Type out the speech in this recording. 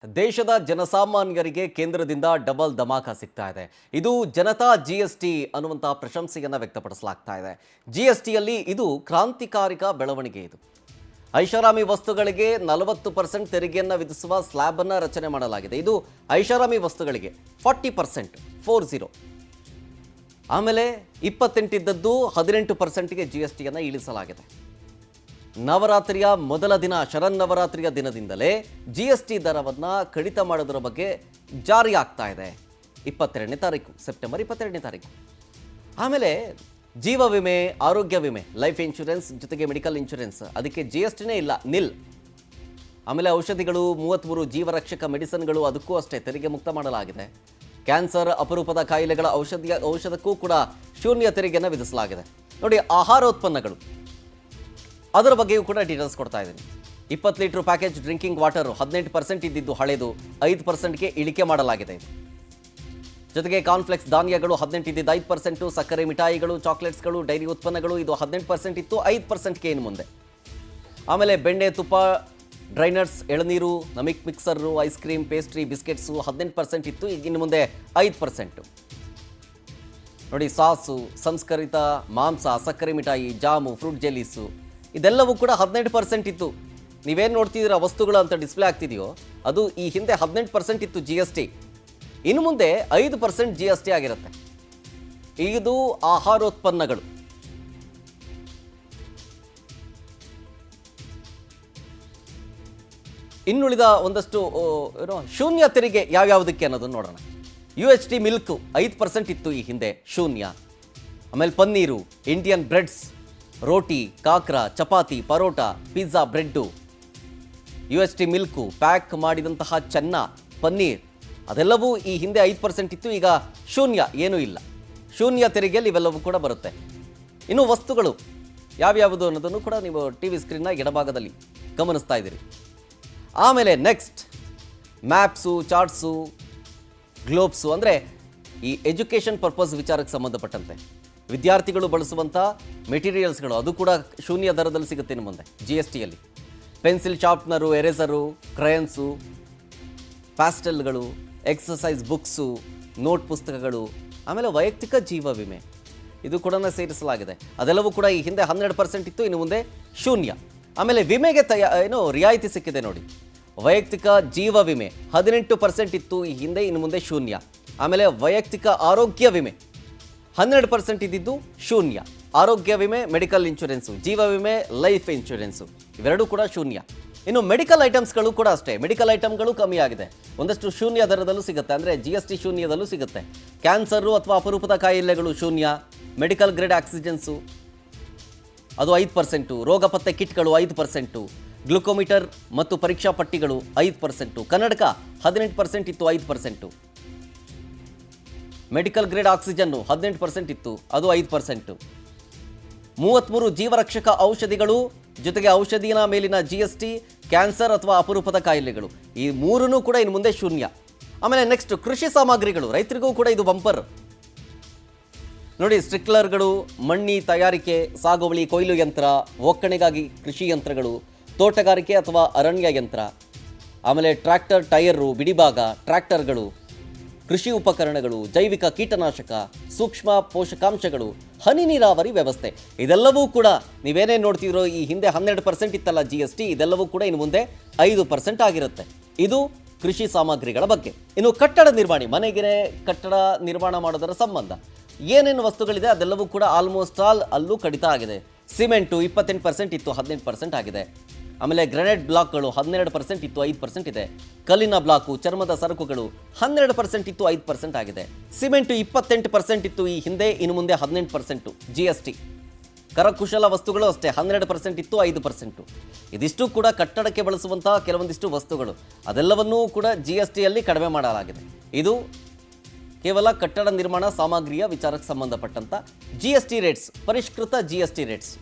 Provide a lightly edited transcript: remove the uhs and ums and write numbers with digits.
ದೇಶದ ಜನಸಾಮಾನ್ಯರಿಗೆ ಕೇಂದ್ರದಿಂದ ಡಬಲ್ ಧಮಾಕ ಸಿಗ್ತಾ ಇದೆ. ಇದು ಜನತಾ ಜಿಎಸ್ಟಿ ಅನ್ನುವಂಥ ಪ್ರಶಂಸೆಯನ್ನು ವ್ಯಕ್ತಪಡಿಸಲಾಗ್ತಾ ಇದೆ. ಜಿಎಸ್ಟಿಯಲ್ಲಿ ಇದು ಕ್ರಾಂತಿಕಾರಿಕ ಬೆಳವಣಿಗೆ. ಇದು ಐಷಾರಾಮಿ ವಸ್ತುಗಳಿಗೆ 40% ತೆರಿಗೆಯನ್ನು ವಿಧಿಸುವ ಸ್ಲ್ಯಾಬ್ ಅನ್ನು ರಚನೆ ಮಾಡಲಾಗಿದೆ. ಇದು ಐಷಾರಾಮಿ ವಸ್ತುಗಳಿಗೆ 40%, 40. ಆಮೇಲೆ 28 ಇದ್ದದ್ದು 18%ಗೆ ಜಿಎಸ್ಟಿಯನ್ನು ಇಳಿಸಲಾಗಿದೆ. ನವರಾತ್ರಿಯ ಮೊದಲ ದಿನ ಶರನ್ನವರಾತ್ರಿಯ ದಿನದಿಂದಲೇ ಜಿಎಸ್ಟಿ ದರವನ್ನು ಕಡಿತ ಮಾಡೋದರ ಬಗ್ಗೆ ಜಾರಿ ಆಗ್ತಾ ಇದೆ. 22ನೇ ತಾರೀಕು, ಸೆಪ್ಟೆಂಬರ್ 22ನೇ ತಾರೀಕು. ಆಮೇಲೆ ಜೀವ ವಿಮೆ, ಆರೋಗ್ಯ ವಿಮೆ, ಲೈಫ್ ಇನ್ಶೂರೆನ್ಸ್ ಜೊತೆಗೆ ಮೆಡಿಕಲ್ ಇನ್ಶೂರೆನ್ಸ್, ಅದಕ್ಕೆ ಜಿಎಸ್ಟಿನೇ ಇಲ್ಲ, ನಿಲ್. ಆಮೇಲೆ ಔಷಧಿಗಳು, 33 ಜೀವರಕ್ಷಕ ಮೆಡಿಸಿನ್ಗಳು, ಅದಕ್ಕೂ ಅಷ್ಟೇ ತೆರಿಗೆ ಮುಕ್ತ ಮಾಡಲಾಗಿದೆ. ಕ್ಯಾನ್ಸರ್, ಅಪರೂಪದ ಕಾಯಿಲೆಗಳ ಔಷಧಕ್ಕೂ ಕೂಡ ಶೂನ್ಯ ತೆರಿಗೆಯನ್ನು ವಿಧಿಸಲಾಗಿದೆ. ನೋಡಿ, ಆಹಾರೋತ್ಪನ್ನಗಳು, ಅದರ ಬಗ್ಗೆಯೂ ಕೂಡ ಡೀಟೇಲ್ಸ್ ಕೊಡ್ತಾ ಇದ್ದೀನಿ. 20 ಲೀಟರ್ ಪ್ಯಾಕೇಜ್ ಡ್ರಿಂಕಿಂಗ್ ವಾಟರ್ 18% ಇದ್ದಿದ್ದು ಹಳೆದು 5%ಗೆ ಇಳಿಕೆ ಮಾಡಲಾಗಿದೆ. ಜೊತೆಗೆ ಕಾನ್ಫ್ಲೆಕ್ಸ್ ಧಾನ್ಯಗಳು 18 ಇದ್ದಿದ್ದು 5%, ಸಕ್ಕರೆ ಮಿಠಾಯಿಗಳು, ಚಾಕ್ಲೇಟ್ಸ್ಗಳು, ಡೈರಿ ಉತ್ಪನ್ನಗಳು ಇದು 18% ಇತ್ತು, 5%ಗೆ ಇನ್ನು ಮುಂದೆ. ಆಮೇಲೆ ಬೆಣ್ಣೆ, ತುಪ್ಪ, ಡ್ರೈನರ್ಸ್, ಎಳನೀರು, ನಮಿಕ್ mixture, ice cream, pastry, biscuits 18% ಇತ್ತು, ಈಗ ಇನ್ನು ಮುಂದೆ 5%. ನೋಡಿ, ಸಾಸು, ಸಂಸ್ಕರಿತ ಮಾಂಸ, ಸಕ್ಕರೆ ಮಿಠಾಯಿ, ಜಾಮು, ಫ್ರೂಟ್ ಜೆಲ್ಲೀಸು ಇದೆಲ್ಲವೂ ಕೂಡ 18% ಇತ್ತು. ನೀವೇನು ನೋಡ್ತಿದ್ದೀರಾ ವಸ್ತುಗಳು ಅಂತ ಡಿಸ್ಪ್ಲೇ ಆಗ್ತಿದೆಯೋ ಅದು ಈ ಹಿಂದೆ 18% ಇತ್ತು ಜಿಎಸ್ಟಿ. ಇನ್ನು ಮುಂದೆ 5% ಜಿಎಸ್ಟಿ ಆಗಿರುತ್ತೆ. ಇದು ಆಹಾರೋತ್ಪನ್ನಗಳು. ಇನ್ನುಳಿದ ಒಂದಷ್ಟು ಶೂನ್ಯ ತೆರಿಗೆ ಯಾವ್ಯಾವುದಕ್ಕೆ ಅನ್ನೋದನ್ನು ನೋಡೋಣ. UHT ಮಿಲ್ಕ್ 5% ಇತ್ತು ಈ ಹಿಂದೆ, ಶೂನ್ಯ. ಆಮೇಲೆ paneer, Indian breads, roti, khakhra, chapati, paratha, pizza, bread, UHT milk, pack ಮಾಡಿದಂತಹ ಚೆನ್ನ, ಪನ್ನೀರ್ ಅದೆಲ್ಲವೂ ಈ ಹಿಂದೆ 5% ಇತ್ತು, ಈಗ ಶೂನ್ಯ, ಏನೂ ಇಲ್ಲ. ಶೂನ್ಯ ತೆರಿಗೆಯಲ್ಲಿ ಇವೆಲ್ಲವೂ ಕೂಡ ಬರುತ್ತೆ. ಇನ್ನು ವಸ್ತುಗಳು ಯಾವ್ಯಾವುದು ಅನ್ನೋದನ್ನು ಕೂಡ ನೀವು TV ಸ್ಕ್ರೀನ್ನ ಎಡಭಾಗದಲ್ಲಿ ಗಮನಿಸ್ತಾ ಇದ್ದೀರಿ. ಆಮೇಲೆ ನೆಕ್ಸ್ಟ್ ಮ್ಯಾಪ್ಸು, ಚಾರ್ಟ್ಸು, ಗ್ಲೋಬ್ಸು, ಅಂದರೆ ಈ ಎಜುಕೇಷನ್ ಪರ್ಪಸ್ ವಿಚಾರಕ್ಕೆ ಸಂಬಂಧಪಟ್ಟಂತೆ ವಿದ್ಯಾರ್ಥಿಗಳು ಬಳಸುವಂಥ ಮೆಟೀರಿಯಲ್ಸ್ಗಳು ಅದು ಕೂಡ ಶೂನ್ಯ ದರದಲ್ಲಿ ಸಿಗುತ್ತೆ ಇನ್ನು ಮುಂದೆ ಜಿಎಸ್ಟಿಯಲ್ಲಿ. ಪೆನ್ಸಿಲ್ ಶಾರ್ಪ್ನರು, ಎರೇಸರು, ಕ್ರಯನ್ಸು, ಪ್ಯಾಸ್ಟೆಲ್ಗಳು, ಎಕ್ಸಸೈಸ್ ಬುಕ್ಸು, ನೋಟ್ ಪುಸ್ತಕಗಳು, ಆಮೇಲೆ ವೈಯಕ್ತಿಕ ಜೀವ ವಿಮೆ ಇದು ಕೂಡ ಸೇರಿಸಲಾಗಿದೆ. ಅದೆಲ್ಲವೂ ಕೂಡ ಈ ಹಿಂದೆ 12% ಇತ್ತು, ಇನ್ನು ಮುಂದೆ ಶೂನ್ಯ. ಆಮೇಲೆ ವಿಮೆಗೆ ರಿಯಾಯಿತಿ ಸಿಕ್ಕಿದೆ ನೋಡಿ. ವೈಯಕ್ತಿಕ ಜೀವ ವಿಮೆ 18% ಇತ್ತು ಈ ಹಿಂದೆ, ಇನ್ನು ಮುಂದೆ ಶೂನ್ಯ. ಆಮೇಲೆ ವೈಯಕ್ತಿಕ ಆರೋಗ್ಯ ವಿಮೆ 12% ಇದ್ದಿದ್ದು ಶೂನ್ಯ. ಆರೋಗ್ಯ ವಿಮೆ, ಮೆಡಿಕಲ್ ಇನ್ಶೂರೆನ್ಸು, ಜೀವ ವಿಮೆ, ಲೈಫ್ ಇನ್ಶೂರೆನ್ಸು ಇವೆರಡೂ ಕೂಡ ಶೂನ್ಯ. ಇನ್ನು ಮೆಡಿಕಲ್ ಐಟಮ್ಸ್ಗಳು ಕೂಡ ಅಷ್ಟೇ, ಮೆಡಿಕಲ್ ಐಟಮ್ಗಳು ಕಮ್ಮಿ ಆಗಿದೆ. ಒಂದಷ್ಟು ಶೂನ್ಯ ದರದಲ್ಲೂ ಸಿಗುತ್ತೆ, ಅಂದರೆ ಜಿಎಸ್ಟಿ ಶೂನ್ಯದಲ್ಲೂ ಸಿಗುತ್ತೆ. ಕ್ಯಾನ್ಸರು ಅಥವಾ ಅಪರೂಪದ ಕಾಯಿಲೆಗಳು ಶೂನ್ಯ. ಮೆಡಿಕಲ್ ಗ್ರೇಡ್ ಆಕ್ಸಿಜನ್ಸು ಅದು 5%, ರೋಗ ಪತ್ತೆ ಕಿಟ್ಗಳು 5%, ಗ್ಲುಕೋಮೀಟರ್ ಮತ್ತು ಪರೀಕ್ಷಾ ಪಟ್ಟಿಗಳು 5%, ಕನ್ನಡಕ 18% ಇತ್ತು, 5%. ಮೆಡಿಕಲ್ ಗ್ರೇಡ್ ಆಕ್ಸಿಜನ್ನು 18% ಇತ್ತು, ಅದು 5%. 33 ಜೀವರಕ್ಷಕ ಔಷಧಿಗಳು ಜೊತೆಗೆ ಔಷಧಿಯ ಮೇಲಿನ ಜಿಎಸ್ಟಿ, ಕ್ಯಾನ್ಸರ್ ಅಥವಾ ಅಪರೂಪದ ಕಾಯಿಲೆಗಳು ಈ ಮೂರನ್ನೂ ಕೂಡ ಇನ್ನು ಮುಂದೆ ಶೂನ್ಯ. ಆಮೇಲೆ ನೆಕ್ಸ್ಟ್ ಕೃಷಿ ಸಾಮಗ್ರಿಗಳು, ರೈತರಿಗೂ ಕೂಡ ಇದು ಬಂಪರ್ ನೋಡಿ. ಸ್ಟ್ರಿಕ್ಲರ್ಗಳು, ಮಣ್ಣಿ ತಯಾರಿಕೆ, ಸಾಗುವಳಿ, ಕೊಯ್ಲು ಯಂತ್ರ, ಒಕ್ಕಣೆಗಾಗಿ ಕೃಷಿ ಯಂತ್ರಗಳು, ತೋಟಗಾರಿಕೆ ಅಥವಾ ಅರಣ್ಯ ಯಂತ್ರ, ಆಮೇಲೆ ಟ್ರ್ಯಾಕ್ಟರ್ ಟೈರು, ಬಿಡಿಭಾಗ, ಟ್ರ್ಯಾಕ್ಟರ್ಗಳು, ಕೃಷಿ ಉಪಕರಣಗಳು, ಜೈವಿಕ ಕೀಟನಾಶಕ, ಸೂಕ್ಷ್ಮ ಪೋಷಕಾಂಶಗಳು, ಹನಿ ನೀರಾವರಿ ವ್ಯವಸ್ಥೆ ಇದೆಲ್ಲವೂ ಕೂಡ ನೀವೇನೇನು ನೋಡ್ತಿದ್ರೋ ಈ ಹಿಂದೆ 12% ಇತ್ತಲ್ಲ ಜಿಎಸ್ಟಿ, ಇದೆಲ್ಲವೂ ಕೂಡ ಇನ್ನು ಮುಂದೆ 5% ಆಗಿರುತ್ತೆ. ಇದು ಕೃಷಿ ಸಾಮಗ್ರಿಗಳ ಬಗ್ಗೆ. ಇನ್ನು ಕಟ್ಟಡ ನಿರ್ಮಾಣ, ಮನೆಗೆ ಕಟ್ಟಡ ನಿರ್ಮಾಣ ಮಾಡೋದರ ಸಂಬಂಧ ಏನೇನು ವಸ್ತುಗಳಿದೆ ಅದೆಲ್ಲವೂ ಕೂಡ ಆಲ್ಮೋಸ್ಟ್ ಆಲ್ ಅಲ್ಲೂ ಕಡಿತ ಆಗಿದೆ. ಸಿಮೆಂಟು 28% ಇತ್ತು, 18% ಆಗಿದೆ. ಆಮೇಲೆ ಗ್ರಾನೈಟ್ ಬ್ಲಾಕ್ಗಳು 12% ಇತ್ತು, 5% ಇದೆ. ಕಲ್ಲಿನ ಬ್ಲಾಕು, ಚರ್ಮದ ಸರಕುಗಳು 12% ಇತ್ತು, 5% ಆಗಿದೆ. ಸಿಮೆಂಟು 28% ಇತ್ತು ಈ ಹಿಂದೆ, ಇನ್ನು ಮುಂದೆ 18% ಜಿಎಸ್ಟಿ. ಕರಕುಶಲ ವಸ್ತುಗಳು ಅಷ್ಟೇ 12% ಇತ್ತು, 5%. ಇದಿಷ್ಟು ಕೂಡ ಕಟ್ಟಡಕ್ಕೆ ಬಳಸುವಂತಹ ಕೆಲವೊಂದಿಷ್ಟು ವಸ್ತುಗಳು ಅದೆಲ್ಲವನ್ನೂ ಕೂಡ ಜಿಎಸ್ಟಿಯಲ್ಲಿ ಕಡಿಮೆ ಮಾಡಲಾಗಿದೆ. ಇದು ಕೇವಲ ಕಟ್ಟಡ ನಿರ್ಮಾಣ ಸಾಮಗ್ರಿಯ ವಿಚಾರಕ್ಕೆ ಸಂಬಂಧಪಟ್ಟಂತ ಜಿಎಸ್ಟಿ ರೇಟ್ಸ್, ಪರಿಷ್ಕೃತ ಜಿಎಸ್ಟಿ ರೇಟ್ಸ್.